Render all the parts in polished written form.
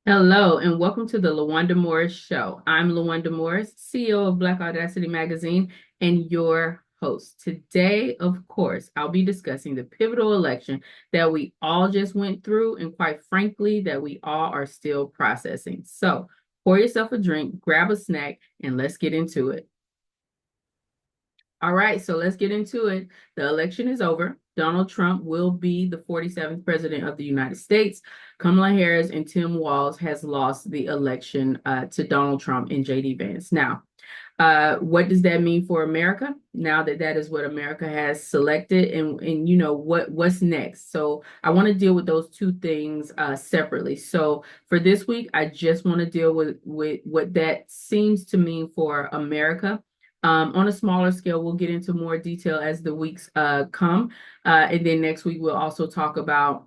Hello, and welcome to the LaWanda Morris Show. I'm LaWanda Morris, CEO of Black Audacity Magazine, and your host. Today, of course, I'll be discussing the pivotal election that we all just went through, and quite frankly, that we all are still processing. So, pour yourself a drink, grab a snack, and let's get into it. All right, so let's get into it. The election is over. Donald Trump will be the 47th president of the United States. Kamala Harris and Tim Walz has lost the election to Donald Trump and J.D. Vance. Now, what does that mean for America? Now that that is what America has selected, and you know what's next. So I want to deal with those two things separately. So for this week, I just want to deal with what that seems to mean for America. On a smaller scale, we'll get into more detail as the weeks come. And then next week, we'll also talk about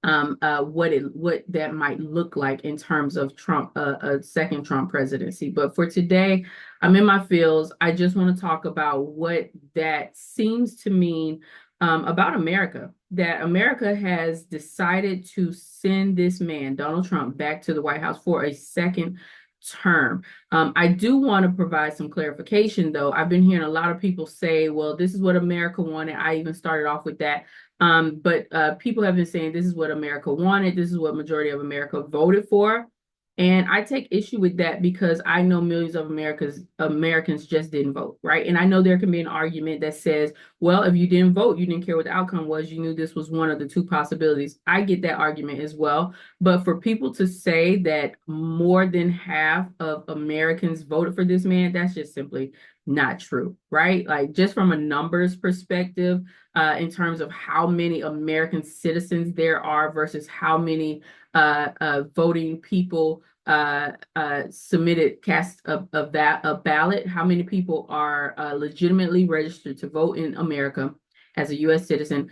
what that might look like in terms of Trump, a second Trump presidency. But for today, I'm in my fields. I just want to talk about what that seems to mean about America. That America has decided to send this man, Donald Trump, back to the White House for a second term. I do want to provide some clarification, though. I've been hearing a lot of people say, well, this is what America wanted. I even started off with that. But people have been saying this is what America wanted. This is what majority of America voted for. And I take issue with that because I know millions of Americans just didn't vote, right? And I know there can be an argument that says, well, if you didn't vote, you didn't care what the outcome was. You knew this was one of the two possibilities. I get that argument as well. But for people to say that more than half of Americans voted for this man, that's just simply not true, right? Like just from a numbers perspective, in terms of how many American citizens there are versus how many voting people submitted cast a ballot, how many people are legitimately registered to vote in America as a U.S. citizen,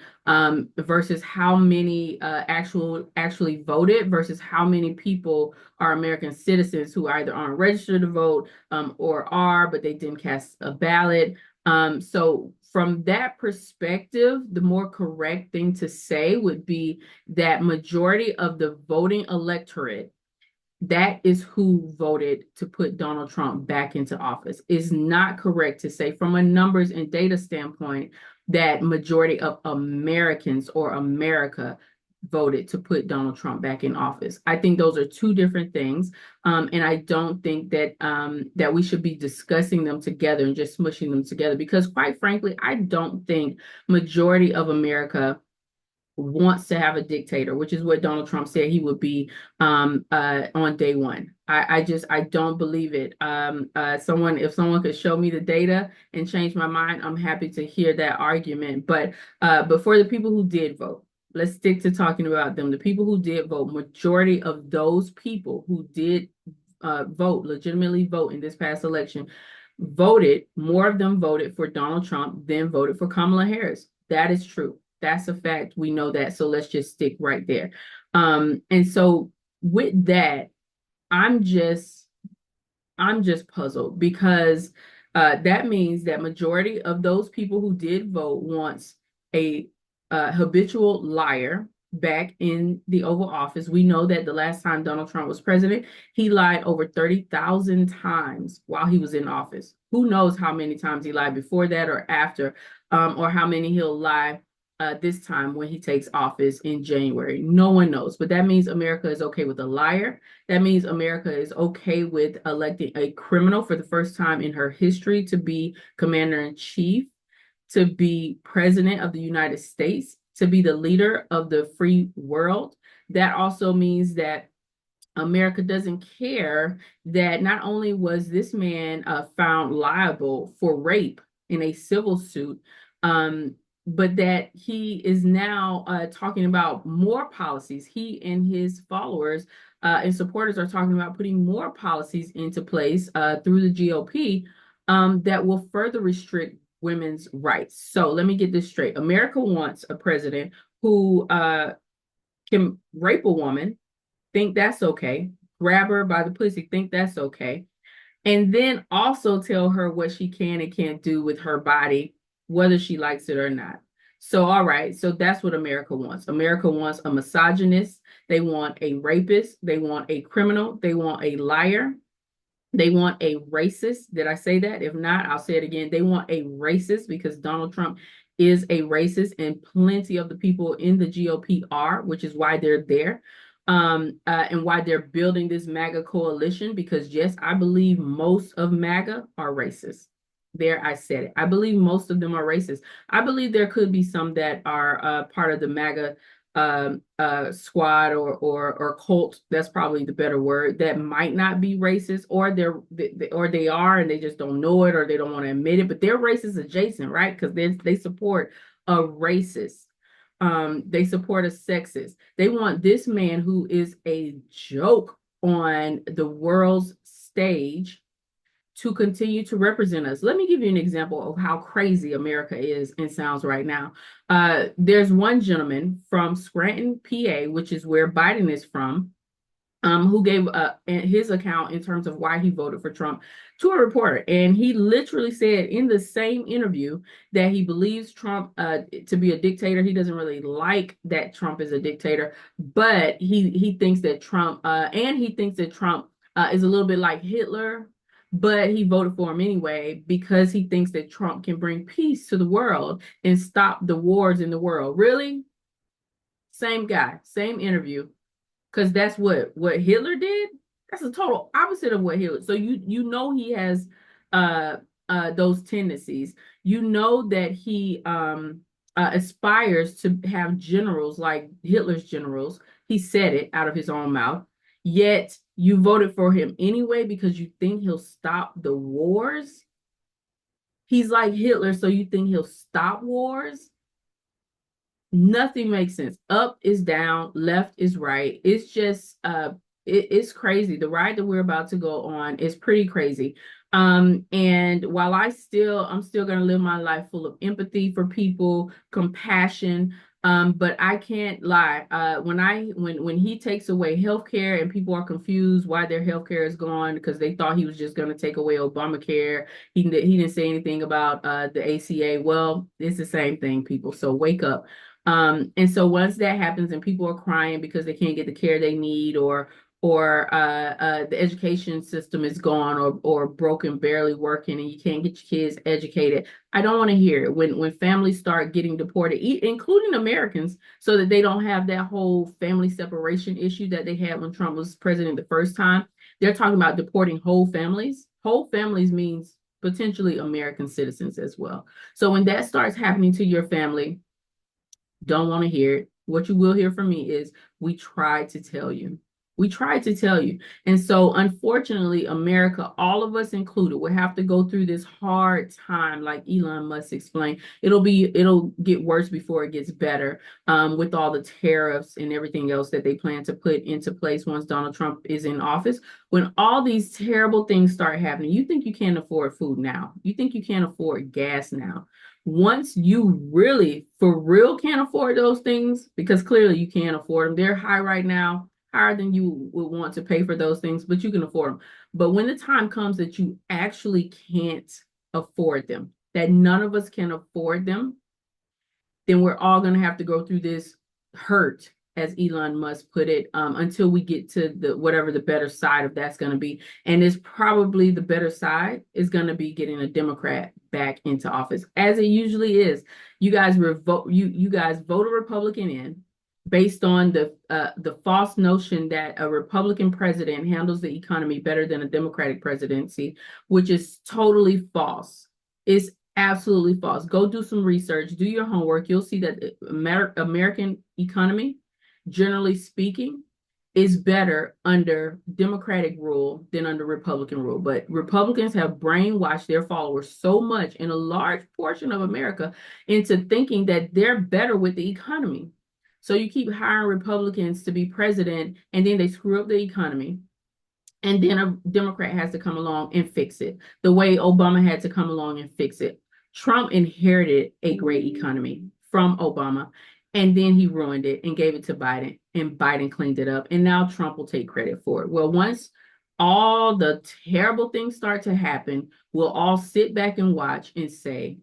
versus how many actually voted versus how many people are American citizens who either aren't registered to vote or are, but they didn't cast a ballot. So from that perspective, the more correct thing to say would be that majority of the voting electorate, that is who voted to put Donald Trump back into office. Is not correct to say from a numbers and data standpoint that majority of Americans or America voted to put Donald Trump back in office. I think those are two different things. And I don't think that that we should be discussing them together and just smushing them together because quite frankly, I don't think majority of America wants to have a dictator, which is what Donald Trump said he would be on day one. I don't believe it. If someone could show me the data and change my mind, I'm happy to hear that argument. But for the people who did vote, let's stick to talking about them. The people who did vote, majority of those people who did legitimately vote in this past election, more of them voted for Donald Trump than voted for Kamala Harris. That is true. That's a fact. We know that. So let's just stick right there. And so with that, I'm just puzzled because that means that majority of those people who did vote wants a habitual liar back in the Oval Office. We know that the last time Donald Trump was president, he lied over 30,000 times while he was in office. Who knows how many times he lied before that or after, or how many he'll lie this time when he takes office in January. No one knows, but that means America is okay with a liar. That means America is okay with electing a criminal for the first time in her history to be commander-in-chief, to be president of the United States, to be the leader of the free world. That also means that America doesn't care that not only was this man found liable for rape in a civil suit, but that he is now talking about more policies. He and his followers and supporters are talking about putting more policies into place through the GOP that will further restrict women's rights. So let me get this straight. America wants a president who can rape a woman, think that's okay, grab her by the pussy, think that's okay, and then also tell her what she can and can't do with her body, whether she likes it or not. So, all right. So that's what America wants. America wants a misogynist. They want a rapist. They want a criminal. They want a liar. They want a racist. Did I say that? If not, I'll say it again. They want a racist because Donald Trump is a racist, and plenty of the people in the GOP are, which is why they're there, and why they're building this MAGA coalition. Because yes, I believe most of MAGA are racist. There, I said it. I believe most of them are racist. I believe there could be some that are part of the MAGA squad or cult. That's probably the better word. That might not be racist, or they are and they just don't know it, or they don't want to admit it. But they're racist adjacent, right? Because they support a racist. They support a sexist. They want this man who is a joke on the world's stage to continue to represent us. Let me give you an example of how crazy America is and sounds right now. There's one gentleman from Scranton, PA, which is where Biden is from, who gave his account in terms of why he voted for Trump to a reporter. And he literally said in the same interview that he believes Trump to be a dictator. He doesn't really like that Trump is a dictator, but he thinks that Trump is a little bit like Hitler, but he voted for him anyway because he thinks that Trump can bring peace to the world and stop the wars in the world. Really? Same guy, same interview. Because that's what Hitler did. That's a total opposite of what Hitler. So you know he has those tendencies. You know that he aspires to have generals like Hitler's generals. He said it out of his own mouth. Yet you voted for him anyway because you think he'll stop the wars. He's like Hitler, so you think he'll stop wars? Nothing makes sense. Up is down, left is right. It's just it's crazy. The ride that we're about to go on is pretty crazy. And while I'm still gonna live my life full of empathy for people, compassion. But I can't lie. When he takes away healthcare and people are confused why their healthcare is gone because they thought he was just going to take away Obamacare. He didn't say anything about the ACA. Well, it's the same thing, people. So wake up. And so once that happens and people are crying because they can't get the care they need, or the education system is gone or broken, barely working, and you can't get your kids educated, I don't want to hear it. When families start getting deported, including Americans, so that they don't have that whole family separation issue that they had when Trump was president the first time. They're talking about deporting whole families. Whole families means potentially American citizens as well. So when that starts happening to your family, don't want to hear it. What you will hear from me is, we tried to tell you. We tried to tell you. And so unfortunately, America, all of us included, will have to go through this hard time, like Elon Musk explained. It'll get worse before it gets better, with all the tariffs and everything else that they plan to put into place once Donald Trump is in office. When all these terrible things start happening, you think you can't afford food now. You think you can't afford gas now. Once you really, for real, can't afford those things, because clearly you can't afford them. They're high right now, higher than you would want to pay for those things, but you can afford them. But when the time comes that you actually can't afford them, that none of us can afford them, then we're all going to have to go through this hurt, as Elon Musk put it, until we get to whatever the better side of that's going to be. And it's probably the better side is going to be getting a Democrat back into office, as it usually is. You guys vote a Republican in based on the false notion that a Republican president handles the economy better than a Democratic presidency, which is totally false. It's absolutely false. Go do some research, do your homework. You'll see that the American economy, generally speaking, is better under Democratic rule than under Republican rule. But Republicans have brainwashed their followers so much, in a large portion of America, into thinking that they're better with the economy. So you keep hiring Republicans to be president, and then they screw up the economy. And then a Democrat has to come along and fix it, the way Obama had to come along and fix it. Trump inherited a great economy from Obama, and then he ruined it and gave it to Biden, and Biden cleaned it up. And now Trump will take credit for it. Well, once all the terrible things start to happen, we'll all sit back and watch and say,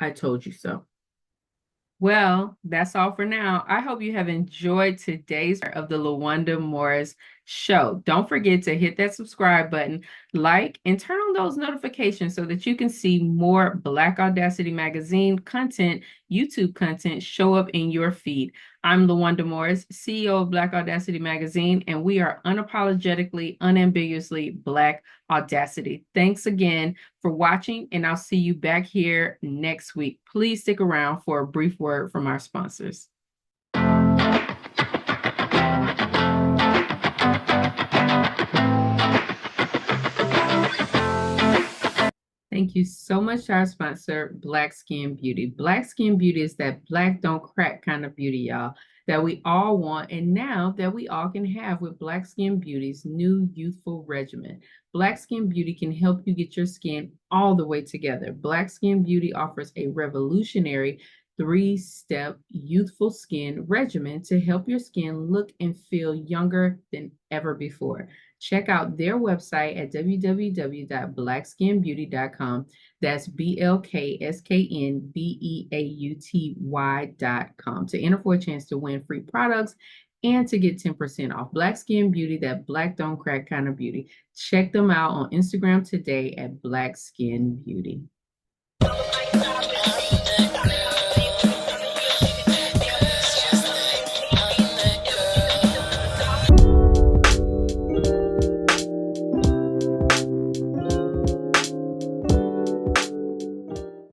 I told you so. Well, that's all for now. I hope you have enjoyed today's of the LaWanda Morris Show. Don't forget to hit that subscribe button, like, and turn on those notifications so that you can see more Black Audacity Magazine content, YouTube content show up in your feed. I'm LaWanda Morris, CEO of Black Audacity Magazine, and we are unapologetically, unambiguously Black Audacity. Thanks again for watching, and I'll see you back here next week. Please stick around for a brief word from our sponsors. Thank you so much to our sponsor, Black Skin Beauty. Black Skin Beauty is that black don't crack kind of beauty, y'all, that we all want, and now that we all can have with Black Skin Beauty's new youthful regimen. Black Skin Beauty can help you get your skin all the way together. Black Skin Beauty offers a revolutionary 3-step youthful skin regimen to help your skin look and feel younger than ever before. Check out their website at www.blackskinbeauty.com. That's BLKSKNBEAUTY.com to enter for a chance to win free products and to get 10% off. Black Skin Beauty, that black don't crack kind of beauty. Check them out on Instagram today at Black Skin Beauty.